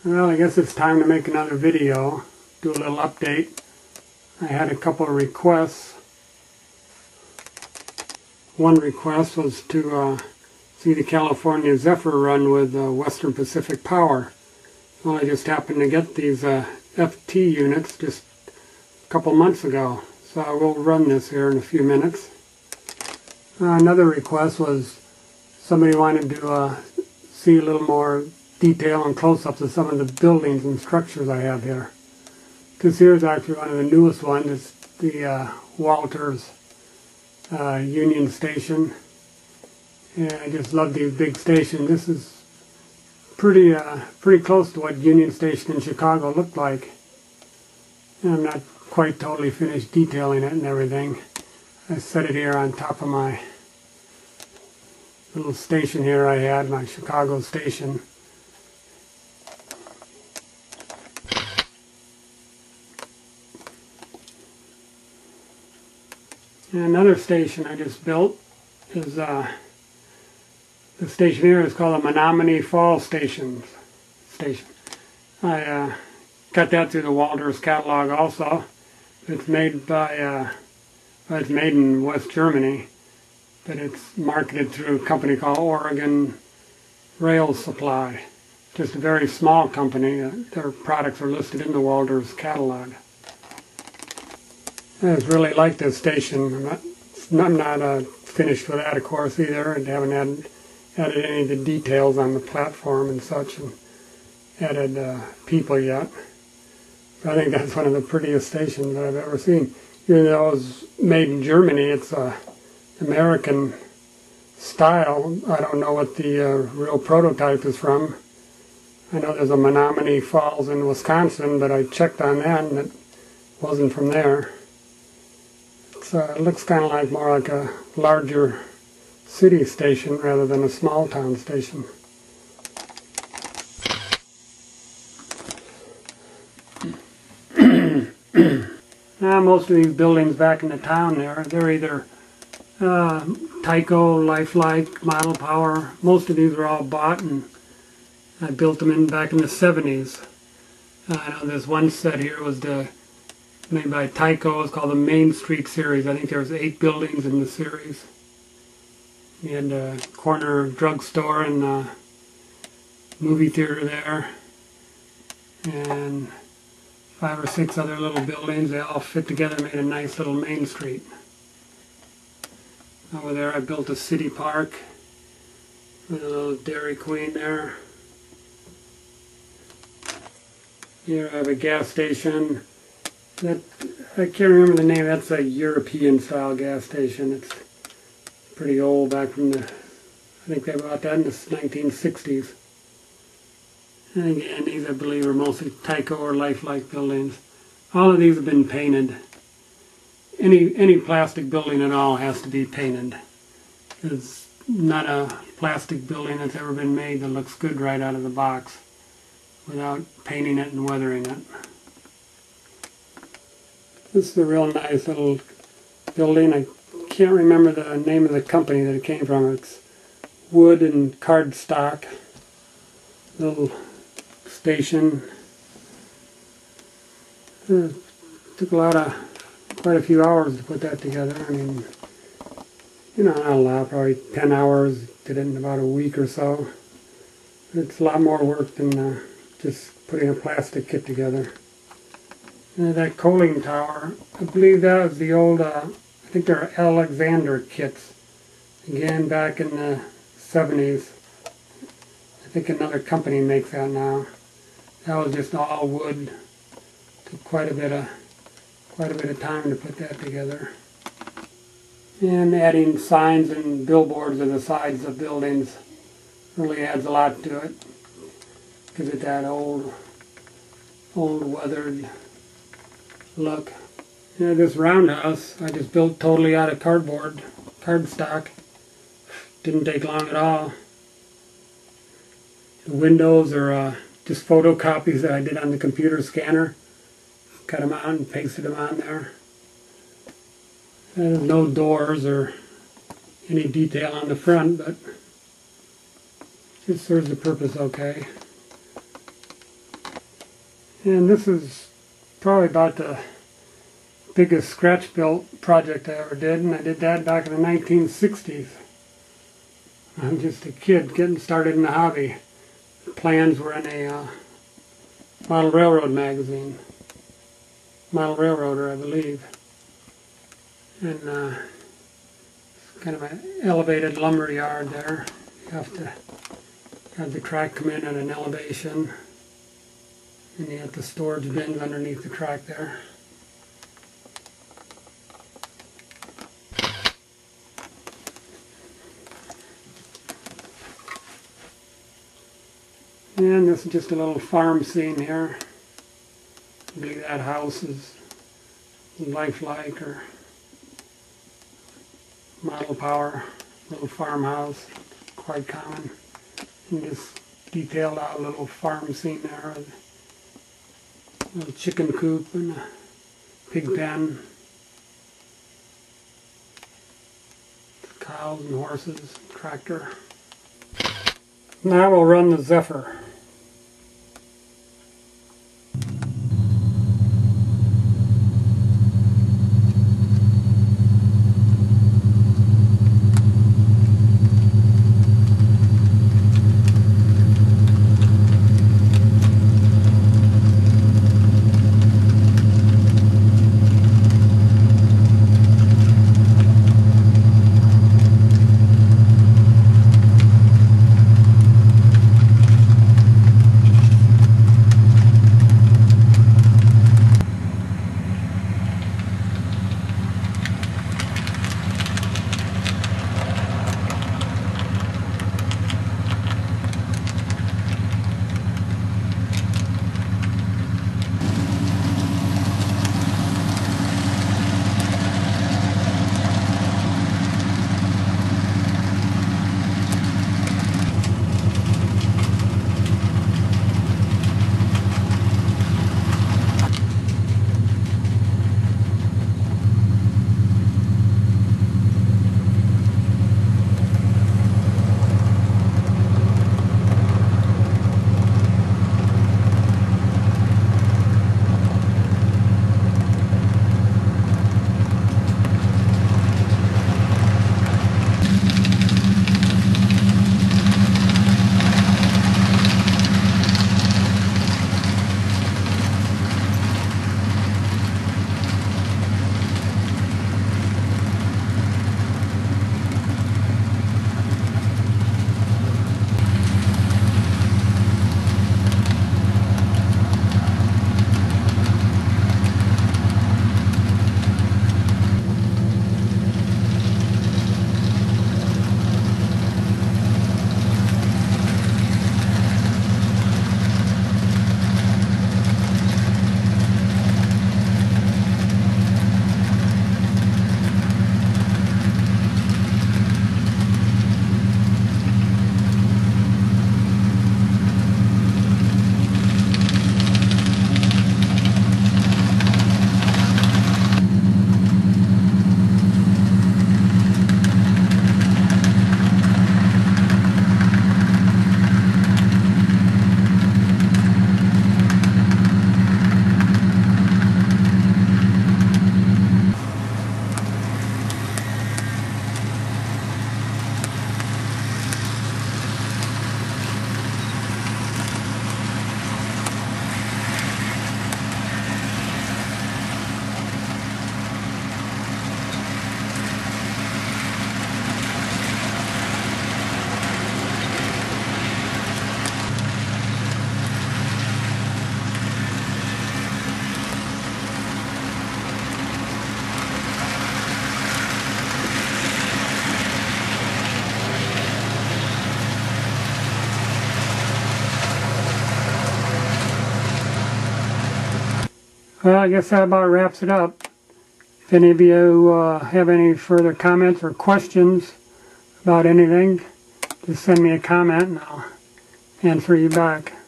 Well, I guess it's time to make another video, do a little update. I had a couple of requests. One request was to see the California Zephyr run with Western Pacific Power. Well, I just happened to get these FT units just a couple months ago, so I will run this here in a few minutes. Another request was somebody wanted to see a little more detail and close-ups of some of the buildings and structures I have here. This here is actually one of the newest ones. It's the Walters Union Station. And I just love these big stations. This is pretty close to what Union Station in Chicago looked like. And I'm not quite totally finished detailing it and everything. I set it here on top of my little station here I had, my Chicago station. And another station I just built is the station here is called the Menominee Falls Station. I got that through the Walters catalog also. It's made by it's made in West Germany, but it's marketed through a company called Oregon Rail Supply. Just a very small company. Their products are listed in the Walters catalog. I just really like this station. I'm not finished with that, of course, either. I haven't added any of the details on the platform and such, and added people yet. But I think that's one of the prettiest stations that I've ever seen. Even though it was made in Germany, it's American style. I don't know what the real prototype is from. I know there's a Menominee Falls in Wisconsin, but I checked on that and it wasn't from there. It looks kind of like more like a larger city station rather than a small town station. Now most of these buildings back in the town they're either Tyco, Lifelike, Model Power. Most of these are all bought, and I built them back in the 70s. I know this one set here was made by Tyco. It's called the Main Street series. I think there was 8 buildings in the series. You had a corner drugstore and a movie theater there, and 5 or 6 other little buildings. They all fit together, made a nice little main street. Over there I built a city park with a little Dairy Queen there. Here I have a gas station. I can't remember the name. That's a European style gas station. It's pretty old, back from I think they bought that in the 1960s. And again, these I believe are mostly Tyco or Lifelike buildings. All of these have been painted. Any plastic building at all has to be painted. There's not a plastic building that's ever been made that looks good right out of the box without painting it and weathering it. This is a real nice little building. I can't remember the name of the company that it came from. It's wood and cardstock. Little station. Took quite a few hours to put that together. I mean, not a lot, probably 10 hours. Did it in about a week or so. It's a lot more work than just putting a plastic kit together. And that coaling tower, I believe that was the old, I think they're Alexander kits. Again, back in the 70s. I think another company makes that now. That was just all wood. Took quite a bit of time to put that together. And adding signs and billboards to the sides of buildings really adds a lot to it. Gives it that old weathered look. This roundhouse I just built totally out of cardstock. Didn't take long at all. The windows are just photocopies that I did on the computer scanner. Cut them out and pasted them on there. There's no doors or any detail on the front, but it serves the purpose okay. And this is probably about the biggest scratch built project I ever did, and I did that back in the 1960s. I'm just a kid getting started in the hobby. The plans were in a model railroad magazine. Model Railroader, I believe. And it's kind of an elevated lumber yard there. You have to have the track come in at an elevation. And you have the storage bins underneath the track there. And this is just a little farm scene here. I believe that house is lifelike or model power, little farmhouse, quite common. And just detailed out a little farm scene there with a little chicken coop and a pig pen, cows and horses, tractor. Now we'll run the Zephyr. Well, I guess that about wraps it up. If any of you have any further comments or questions about anything, just send me a comment and I'll answer you back.